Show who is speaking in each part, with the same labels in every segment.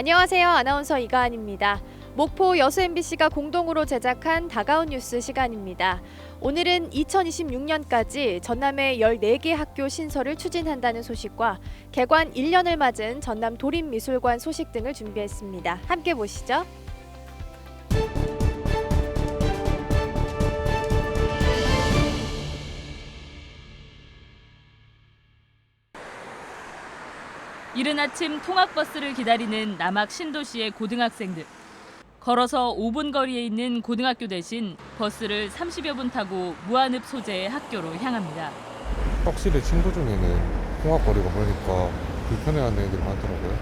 Speaker 1: 안녕하세요. 아나운서 이가은입니다. 목포 여수 MBC가 공동으로 제작한 다가온 뉴스 시간입니다. 오늘은 2026년까지 전남의 14개 학교 신설을 추진한다는 소식과 개관 1년을 맞은 전남 도립미술관 소식 등을 준비했습니다. 함께 보시죠.
Speaker 2: 이른 아침 통학버스를 기다리는 남학 신도시의 고등학생들. 걸어서 5분 거리에 있는 고등학교 대신 버스를 30여 분 타고 무안읍 소재의 학교로 향합니다.
Speaker 3: 확실히 친구 중에는 통학거리가 멀으니까 불편해하는 애들이 많더라고요.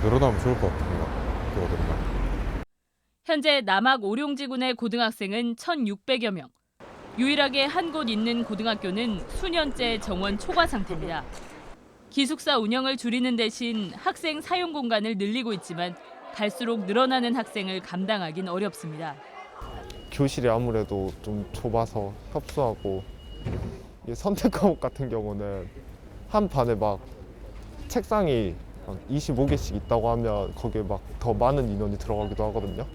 Speaker 3: 늘어나면 좋을 것 같습니다. 그거들만.
Speaker 2: 현재 남학 오룡지군의 고등학생은 1,600여 명. 유일하게 한 곳 있는 고등학교는 수년째 정원 초과 상태입니다. 기숙사 운영을 줄이는 대신 학생 사용 공간을 늘리고 있지만 갈수록 늘어나는 학생을 감당하긴 어렵습니다.
Speaker 4: 교실이 아무래도 좀 좁아서 협소하고 선택 과목 같은 경우는 한 반에 막 책상이 25개씩 있다고 하면 거기에 막 더 많은 인원이 들어가기도 하거든요.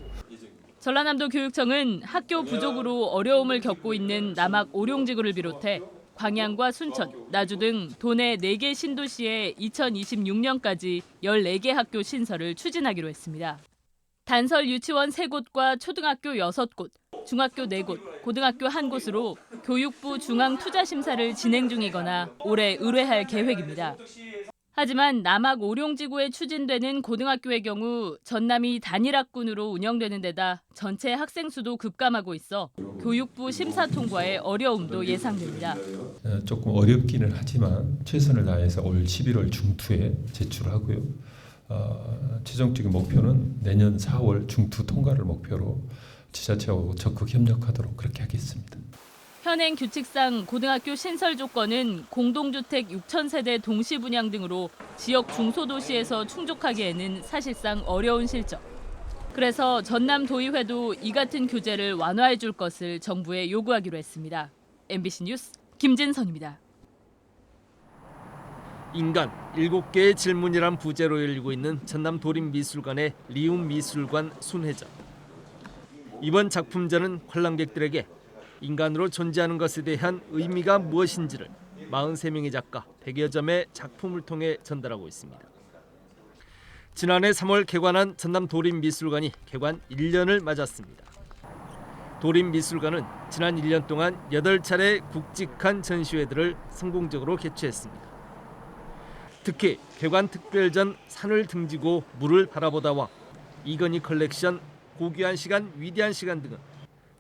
Speaker 2: 전라남도 교육청은 학교 부족으로 어려움을 겪고 있는 남학 오룡지구를 비롯해 광양과 순천, 나주 등 도내 4개 신도시에 2026년까지 14개 학교 신설을 추진하기로 했습니다. 단설 유치원 3곳과 초등학교 6곳, 중학교 4곳, 고등학교 1곳으로 교육부 중앙투자심사를 진행 중이거나 올해 의뢰할 계획입니다. 하지만 남학 오룡지구에 추진되는 고등학교의 경우 전남이 단일학군으로 운영되는 데다 전체 학생 수도 급감하고 있어 교육부 심사 통과에 어려움도 예상됩니다.
Speaker 5: 조금 어렵기는 하지만 최선을 다해서 올 11월 중투에 제출하고요. 최종적인 목표는 내년 4월 중투 통과를 목표로 지자체하고 적극 협력하도록 그렇게 하겠습니다.
Speaker 2: 현행 규칙상 고등학교 신설 조건은 공동주택 6,000세대 동시 분양 등으로 지역 중소도시에서 충족하기에는 사실상 어려운 실정. 그래서 전남도의회도 이 같은 규제를 완화해 줄 것을 정부에 요구하기로 했습니다. MBC 뉴스 김진선입니다.
Speaker 6: 인간 7개의 질문이란 부제로 열리고 있는 전남 도립미술관의 리움미술관 순회전. 이번 작품전은 관람객들에게 인간으로 존재하는 것에 대한 의미가 무엇인지를 43명의 작가 100여 점의 작품을 통해 전달하고 있습니다. 지난해 3월 개관한 전남 도립미술관이 개관 1년을 맞았습니다. 도립미술관은 지난 1년 동안 8차례 굵직한 전시회들을 성공적으로 개최했습니다. 특히 개관 특별전 산을 등지고 물을 바라보다와 이건희 컬렉션, 고귀한 시간, 위대한 시간 등은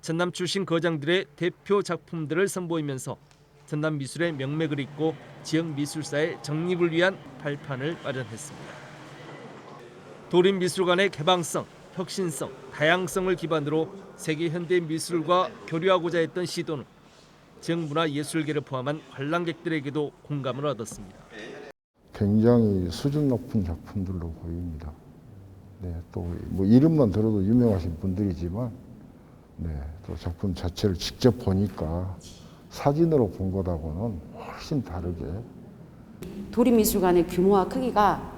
Speaker 6: 전남 출신 거장들의 대표 작품들을 선보이면서 전남 미술의 명맥을 잇고 지역 미술사의 정립을 위한 발판을 마련했습니다. 도립미술관의 개방성, 혁신성, 다양성을 기반으로 세계 현대 미술과 교류하고자 했던 시도는 지역 문화예술계를 포함한 관람객들에게도 공감을 얻었습니다.
Speaker 7: 굉장히 수준 높은 작품들로 보입니다. 네, 또 뭐 이름만 들어도 유명하신 분들이지만 네, 또 작품 자체를 직접 보니까 사진으로 본 것하고는 훨씬 다르게
Speaker 8: 도립미술관의 규모와 크기가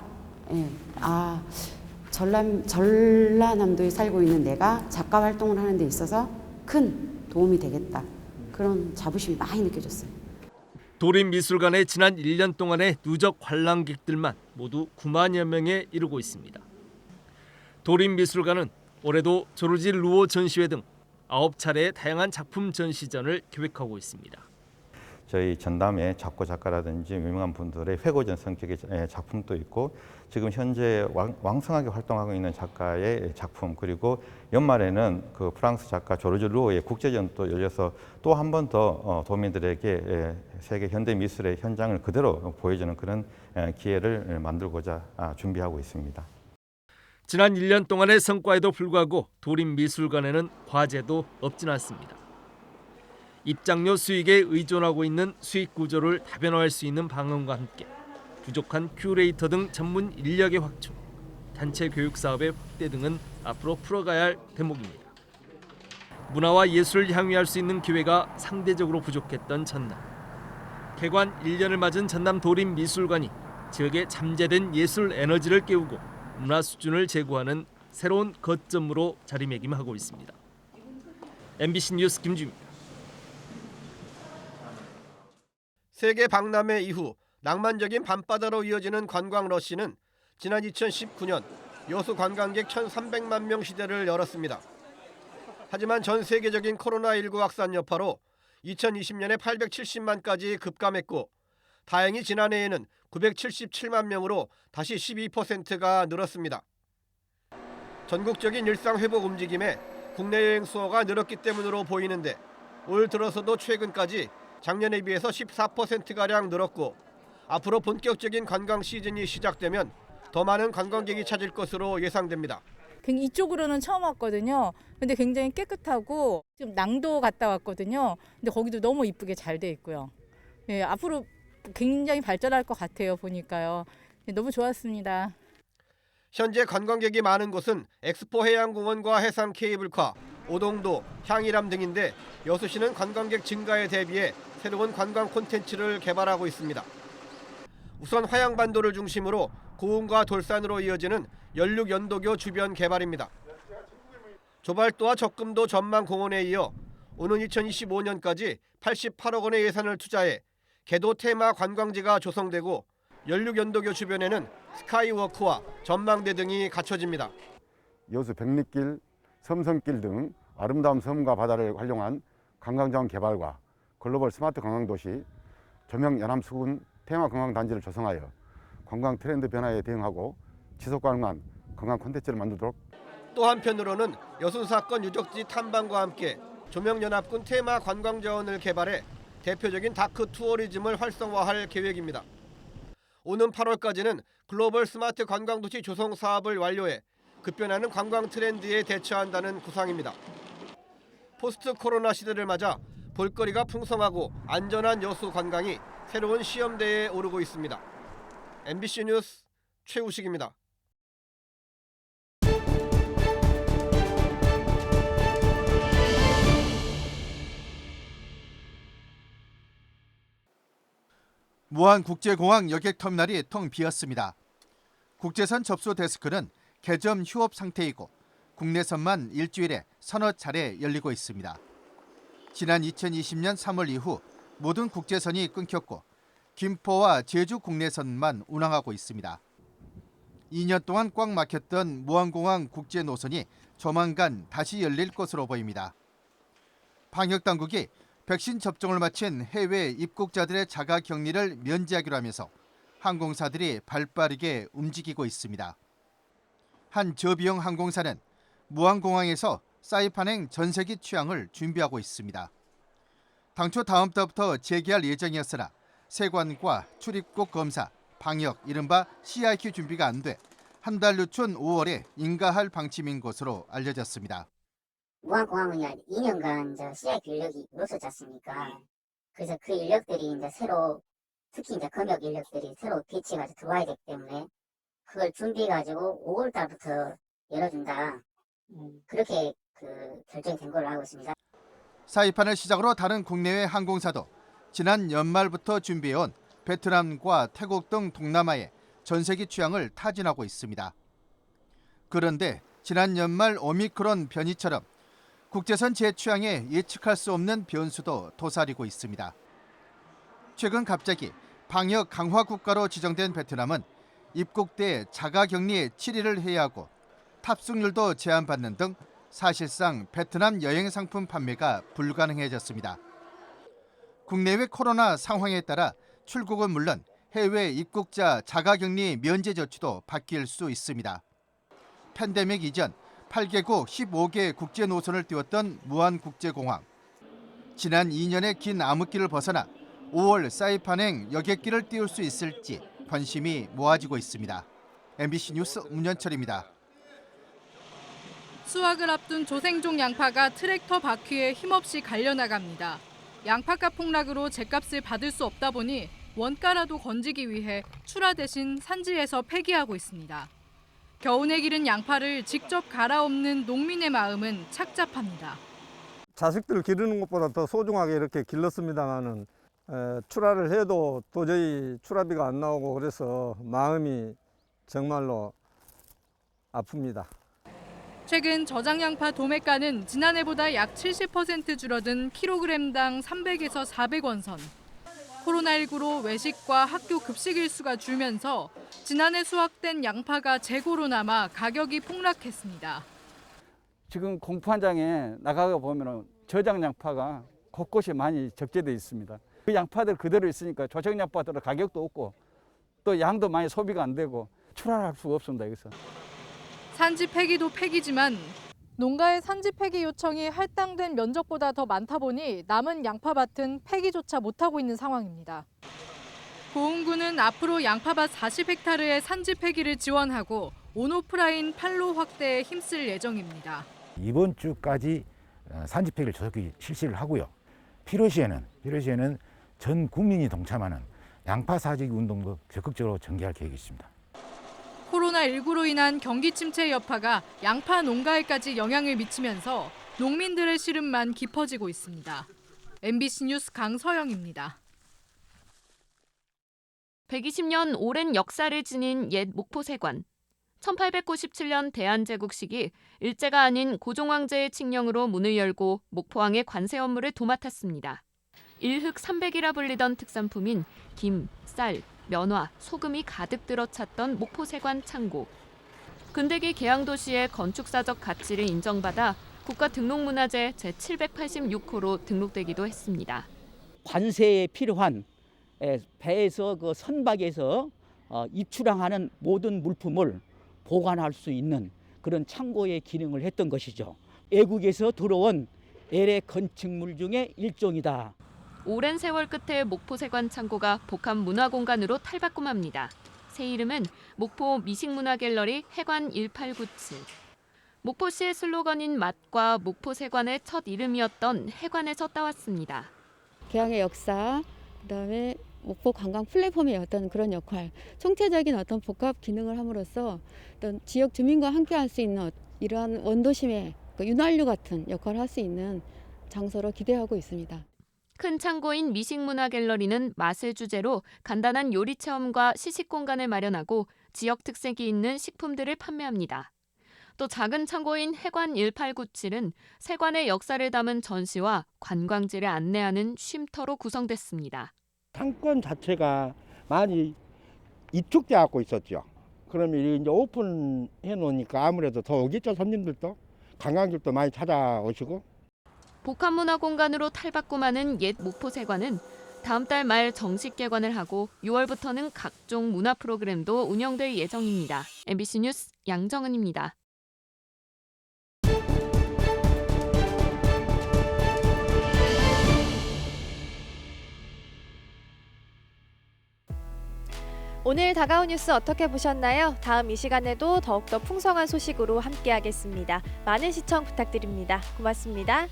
Speaker 8: 전라남도에 살고 있는 내가 작가 활동을 하는 데 있어서 큰 도움이 되겠다. 그런 자부심이 많이 느껴졌어요.
Speaker 6: 도립미술관의 지난 1년 동안의 누적 관람객들만 모두 9만여 명에 이르고 있습니다. 도립미술관은 올해도 조르지 루오 전시회 등 9차례의 다양한 작품 전시전을 계획하고 있습니다.
Speaker 9: 저희 전남의 작가라든지 유명한 분들의 회고전 성격의 작품도 있고 지금 현재 왕성하게 활동하고 있는 작가의 작품, 그리고 연말에는 그 프랑스 작가 조르주 루오의 국제전도 열려서 또 한 번 더 도민들에게 세계 현대 미술의 현장을 그대로 보여주는 그런 기회를 만들고자 준비하고 있습니다.
Speaker 6: 지난 1년 동안의 성과에도 불구하고 도립미술관에는 과제도 없진 않습니다. 입장료 수익에 의존하고 있는 수익 구조를 다변화할 수 있는 방안과 함께 부족한 큐레이터 등 전문 인력의 확충, 단체 교육 사업의 확대 등은 앞으로 풀어가야 할 대목입니다. 문화와 예술을 향유할 수 있는 기회가 상대적으로 부족했던 전남. 개관 1년을 맞은 전남 도립미술관이 지역의 잠재된 예술 에너지를 깨우고 문화 수준을 제고하는 새로운 거점으로 자리매김하고 있습니다. MBC 뉴스 김주입니다.
Speaker 10: 세계 박람회 이후 낭만적인 밤바다로 이어지는 관광 러시는 지난 2019년 여수 관광객 1,300만 명 시대를 열었습니다. 하지만 전 세계적인 코로나19 확산 여파로 2020년에 870만까지 급감했고 다행히 지난해에는 977만 명으로 다시 12%가 늘었습니다. 전국적인 일상 회복 움직임에 국내 여행 수요가 늘었기 때문으로 보이는데 올 들어서도 최근까지 작년에 비해서 14%가량 늘었고 앞으로 본격적인 관광 시즌이 시작되면 더 많은 관광객이 찾을 것으로 예상됩니다.
Speaker 11: 이쪽으로는 처음 왔거든요. 근데 굉장히 깨끗하고 지금 낭도 갔다 왔거든요. 근데 거기도 너무 이쁘게 잘 돼 있고요. 예, 앞으로 굉장히 발전할 것 같아요. 보니까요. 예, 너무 좋았습니다.
Speaker 10: 현재 관광객이 많은 곳은 엑스포 해양공원과 해상 케이블카, 오동도, 향일암 등인데 여수시는 관광객 증가에 대비해 새로운 관광 콘텐츠를 개발하고 있습니다. 우선 화양반도를 중심으로 고흥과 돌산으로 이어지는 연륙연도교 주변 개발입니다. 조발도와 적금도 전망공원에 이어 오는 2025년까지 88억 원의 예산을 투자해 개도 테마 관광지가 조성되고 연륙연도교 주변에는 스카이워크와 전망대 등이 갖춰집니다.
Speaker 12: 여수 백리길, 섬성길 등 아름다운 섬과 바다를 활용한 관광자원 개발과 글로벌 스마트 관광도시, 조명 연암수군 테마 관광단지를 조성하여 관광 트렌드 변화에 대응하고 지속 가능한 관광 콘텐츠를 만들도록.
Speaker 10: 또 한편으로는 여순 사건 유적지 탐방과 함께 조명연합군 테마 관광자원을 개발해 대표적인 다크 투어리즘을 활성화할 계획입니다. 오는 8월까지는 글로벌 스마트 관광도시 조성 사업을 완료해 급변하는 관광 트렌드에 대처한다는 구상입니다. 포스트 코로나 시대를 맞아 볼거리가 풍성하고 안전한 여수 관광이 새로운 시험대에 오르고 있습니다. MBC 뉴스 최우식입니다.
Speaker 13: 무안국제공항 여객터미널이 텅 비었습니다. 국제선 접수 데스크는 개점 휴업 상태이고 국내선만 일주일에 서너 차례 열리고 있습니다. 지난 2020년 3월 이후 모든 국제선이 끊겼고 김포와 제주 국내선만 운항하고 있습니다. 2년 동안 꽉 막혔던 무안공항 국제 노선이 조만간 다시 열릴 것으로 보입니다. 방역당국이 백신 접종을 마친 해외 입국자들의 자가격리를 면제하기로 하면서 항공사들이 발빠르게 움직이고 있습니다. 한 저비용 항공사는 무안공항에서 사이판행 전세기 취항을 준비하고 있습니다. 당초 다음 달부터 재개할 예정이었으나 세관과 출입국 검사, 방역, 이른바 CIQ 준비가 안 돼 한 달 늦춘 5월에 인가할 방침인 것으로 알려졌습니다.
Speaker 14: 무안공항은 2년간 CIQ 인력이 없었지 않습니까? 그래서 그 인력들이 새로, 특히 검역 인력들이 새로 배치가 들어와야 되기 때문에 그걸 준비해가지고 5월 달부터 열어준다. 그렇게 결정이 된 걸로 알고 있습니다.
Speaker 13: 사이판을 시작으로 다른 국내외 항공사도 지난 연말부터 준비해온 베트남과 태국 등 동남아의 전세기 취항을 타진하고 있습니다. 그런데 지난 연말 오미크론 변이처럼 국제선 재취항에 예측할 수 없는 변수도 도사리고 있습니다. 최근 갑자기 방역 강화 국가로 지정된 베트남은 입국대 자가격리 7일을 해야 하고 탑승률도 제한받는 등 사실상 베트남 여행 상품 판매가 불가능해졌습니다. 국내외 코로나 상황에 따라 출국은 물론 해외 입국자 자가격리 면제 조치도 바뀔 수 있습니다. 팬데믹 이전 8개국 15개 국제 노선을 띄웠던 무안국제공항. 지난 2년의 긴 암흑기를 벗어나 5월 사이판행 여객기를 띄울 수 있을지 관심이 모아지고 있습니다. MBC 뉴스 문현철입니다.
Speaker 15: 수확을 앞둔 조생종 양파가 트랙터 바퀴에 힘없이 갈려나갑니다. 양파가 폭락으로 제값을 받을 수 없다 보니 원가라도 건지기 위해 출하 대신 산지에서 폐기하고 있습니다. 겨우내 기른 양파를 직접 갈아엎는 농민의 마음은 착잡합니다.
Speaker 16: 자식들 기르는 것보다 더 소중하게 이렇게 길렀습니다마는 출하를 해도 도저히 출하비가 안 나오고 그래서 마음이 정말로 아픕니다.
Speaker 15: 최근 저장양파 도매가는 지난해보다 약 70% 줄어든 킬로그램당 300에서 400원 선. 코로나19로 외식과 학교 급식 일수가 줄면서 지난해 수확된 양파가 재고로 남아 가격이 폭락했습니다.
Speaker 17: 지금 공판장에 나가가 보면 저장 양파가 곳곳이 많이 적재되어 있습니다. 그 양파들 그대로 있으니까 저장 양파들은 가격도 없고 또 양도 많이 소비가 안 되고 출하할 수가 없습니다. 여기서.
Speaker 15: 산지 폐기도 폐기지만 농가의 산지 폐기 요청이 할당된 면적보다 더 많다 보니 남은 양파밭은 폐기조차 못하고 있는 상황입니다. 고흥군은 앞으로 양파밭 40헥타르의 산지 폐기를 지원하고 온오프라인 판로 확대에 힘쓸 예정입니다.
Speaker 18: 이번 주까지 산지 폐기를 조속히 실시를 하고요. 필요시에는 전 국민이 동참하는 양파 사재기 운동도 적극적으로 전개할 계획이 있습니다.
Speaker 15: 코로나19로 인한 경기 침체 여파가 양파 농가에까지 영향을 미치면서 농민들의 시름만 깊어지고 있습니다. MBC 뉴스 강서영입니다.
Speaker 19: 120년 오랜 역사를 지닌 옛 목포세관. 1897년 대한제국 시기 일제가 아닌 고종황제의 칙령으로 문을 열고 목포왕의 관세 업무를 도맡았습니다. 일흑 300이라 불리던 특산품인 김, 쌀, 면화, 소금이 가득 들어찼던 목포세관 창고. 근대기 개항도시의 건축사적 가치를 인정받아 국가등록문화재 제786호로 등록되기도 했습니다.
Speaker 20: 관세에 필요한 배에서 그 선박에서 입출항하는 모든 물품을 보관할 수 있는 그런 창고의 기능을 했던 것이죠. 애국에서 들어온 LA 건축물 중에 일종이다.
Speaker 19: 오랜 세월 끝에 목포세관 창고가 복합문화공간으로 탈바꿈합니다. 새 이름은 목포 미식문화갤러리 해관 1897. 목포시의 슬로건인 맛과 목포세관의 첫 이름이었던 해관에서 따왔습니다.
Speaker 21: 개항의 역사, 그다음에 목포 관광 플랫폼의 어떤 그런 역할, 총체적인 어떤 복합 기능을 함으로써 어떤 지역 주민과 함께할 수 있는 이러한 원도심의 윤활유 같은 역할을 할 수 있는 장소로 기대하고 있습니다.
Speaker 19: 큰 창고인 미식문화갤러리는 맛을 주제로 간단한 요리 체험과 시식 공간을 마련하고 지역 특색이 있는 식품들을 판매합니다. 또 작은 창고인 해관 1897은 세관의 역사를 담은 전시와 관광지를 안내하는 쉼터로 구성됐습니다.
Speaker 22: 상권 자체가 많이 이축돼 갖고 있었죠. 그러면 이제 오픈해 놓으니까 아무래도 더 오겠죠. 손님들도 관광객도 많이 찾아오시고.
Speaker 19: 복합문화공간으로 탈바꿈하는 옛 목포세관은 다음 달 말 정식 개관을 하고 6월부터는 각종 문화 프로그램도 운영될 예정입니다. MBC 뉴스 양정은입니다.
Speaker 1: 오늘 다가온 뉴스 어떻게 보셨나요? 다음 이 시간에도 더욱더 풍성한 소식으로 함께하겠습니다. 많은 시청 부탁드립니다. 고맙습니다.